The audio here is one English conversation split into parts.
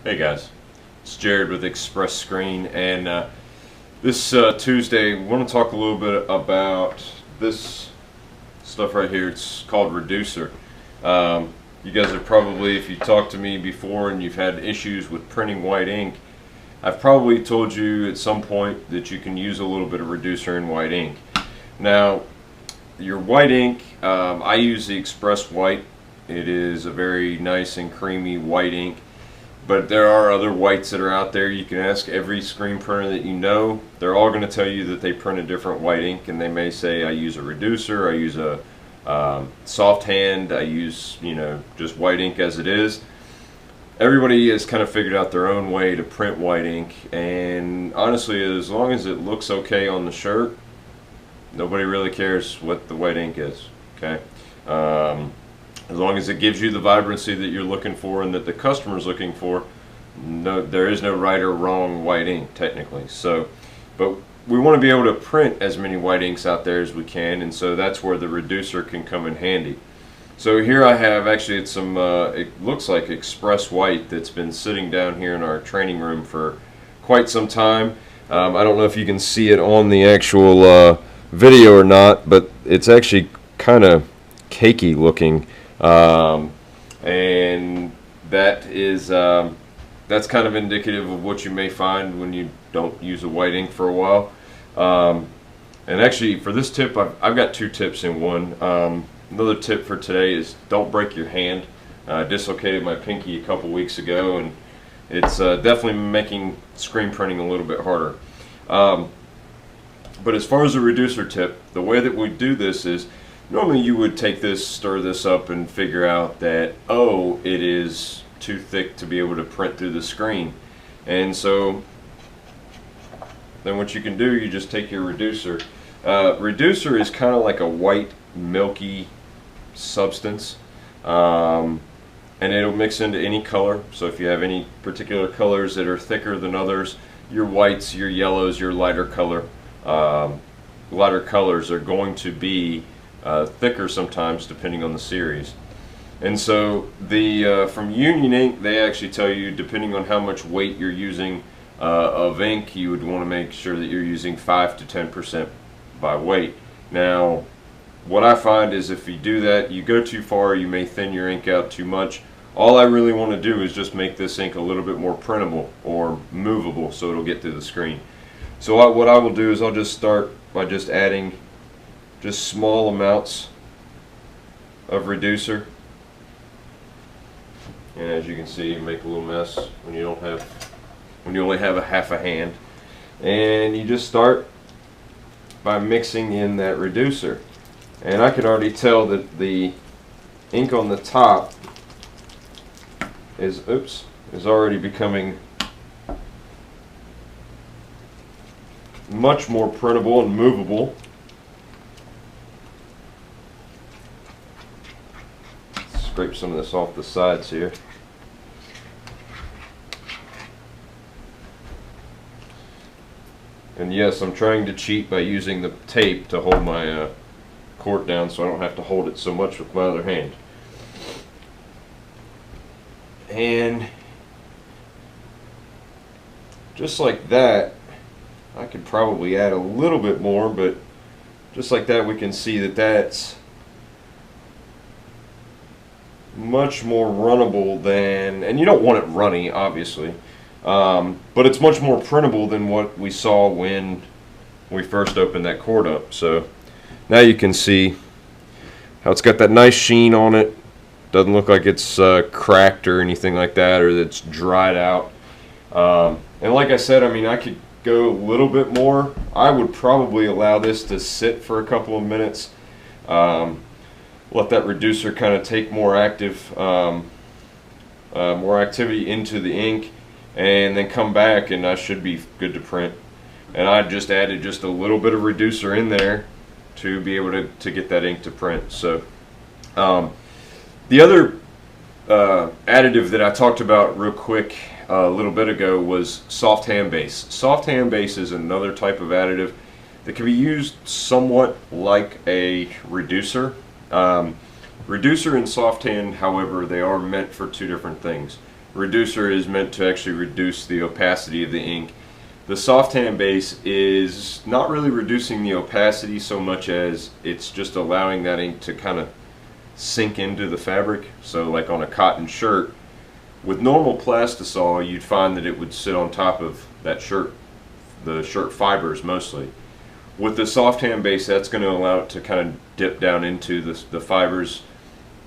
Hey guys, it's Jared with Express Screen, and this Tuesday we want to talk a little bit about this stuff right here. It's called Reducer. You guys have probably, if you talked to me before and you've had issues with printing white ink, I've probably told you at some point that you can use a little bit of Reducer in white ink. Now, your white ink, I use the Express White. It is a very nice and creamy white ink. But there are other whites that are out there. You can ask every screen printer that you know. They're all going to tell you that they print a different white ink, and they may say, I use a reducer, I use a soft hand, I use, just white ink as it is. Everybody has kind of figured out their own way to print white ink, and honestly, as long as it looks okay on the shirt, nobody really cares what the white ink is, okay? As long as it gives you the vibrancy that you're looking for and that the customer's looking for, there is no right or wrong white ink technically. So, but we want to be able to print as many white inks out there as we can, and so that's where the reducer can come in handy. So here I have, actually it's some, it looks like Express White that's been sitting down here in our training room for quite some time. I don't know if you can see it on the actual video or not, but it's actually kind of cakey looking. And that is that's kind of indicative of what you may find when you don't use a white ink for a while. And actually, for this tip, I've got two tips in one. Another tip for today is don't break your hand. I dislocated my pinky a couple weeks ago, and it's definitely making screen printing a little bit harder. But as far as the reducer tip, the way that we do this is, normally you would take this, stir this up, and figure out that, oh, it is too thick to be able to print through the screen. And so then what you can do, you just take your reducer. Reducer is kind of like a white, milky substance. And it'll mix into any color. So if you have any particular colors that are thicker than others, your whites, your yellows, your lighter colors are going to be thicker sometimes depending on the series. And so the from Union Ink, they actually tell you, depending on how much weight you're using of ink, you would want to make sure that you're using 5 to 10% by weight. Now what I find is if you do that, you go too far, you may thin your ink out too much. All I really want to do is just make this ink a little bit more printable or movable so it'll get through the screen. So what I will do is I'll just start by just adding just small amounts of reducer, and as you can see, you make a little mess when you only have a half a hand. And you just start by mixing in that reducer, and I can already tell that the ink on the top is already becoming much more printable and movable. Scrape some of this off the sides here. And yes, I'm trying to cheat by using the tape to hold my cork down so I don't have to hold it so much with my other hand. And just like that, I could probably add a little bit more, but just like that we can see that that's much more runnable than, and you don't want it runny obviously, but it's much more printable than what we saw when we first opened that cord up. So now you can see how it's got that nice sheen on it. Doesn't look like it's cracked or anything like that, or that it's dried out. And like I said, I mean, I could go a little bit more. I would probably allow this to sit for a couple of minutes. Let that reducer kind of take more activity into the ink, and then come back, and I should be good to print. And I just added just a little bit of reducer in there to be able to get that ink to print. So the other additive that I talked about real quick a little bit ago was soft hand base. Soft hand base is another type of additive that can be used somewhat like a reducer. Reducer and soft hand, however, they are meant for two different things. reducer is meant to actually reduce the opacity of the ink. The soft hand base is not really reducing the opacity so much as it's just allowing that ink to kind of sink into the fabric. So like on a cotton shirt, with normal Plastisol, you'd find that it would sit on top of that shirt, the shirt fibers mostly. With the soft hand base, that's going to allow it to kind of dip down into the fibers,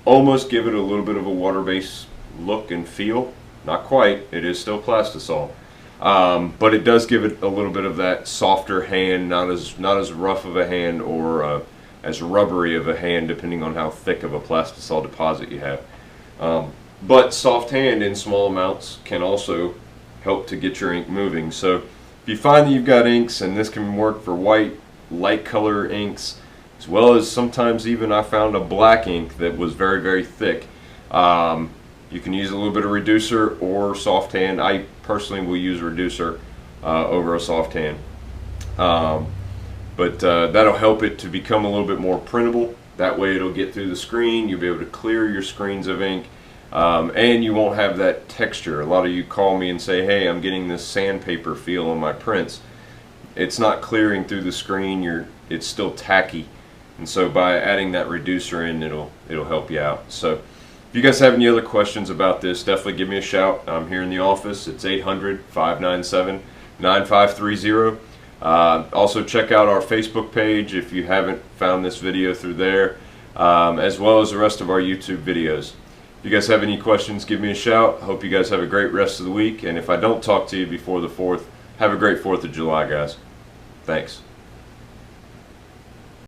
almost give it a little bit of a water-based look and feel. Not quite, it is still Plastisol, but it does give it a little bit of that softer hand, not as rough of a hand or as rubbery of a hand, depending on how thick of a Plastisol deposit you have. But soft hand in small amounts can also help to get your ink moving. So if you find that you've got inks, and this can work for white, light color inks, as well as sometimes even I found a black ink that was very, very thick. You can use a little bit of reducer or soft hand. I personally will use reducer over a soft hand. But that'll help it to become a little bit more printable. That way it'll get through the screen, you'll be able to clear your screens of ink. And you won't have that texture. A lot of you call me and say, hey, I'm getting this sandpaper feel on my prints. It's not clearing through the screen, it's still tacky. And so by adding that reducer in, it'll help you out. So if you guys have any other questions about this, definitely give me a shout. I'm here in the office. It's 800-597-9530. Also check out our Facebook page if you haven't found this video through there, as well as the rest of our YouTube videos. If you guys have any questions, give me a shout. Hope you guys have a great rest of the week, and if I don't talk to you before the 4th, have a great 4th of July, guys. Thanks.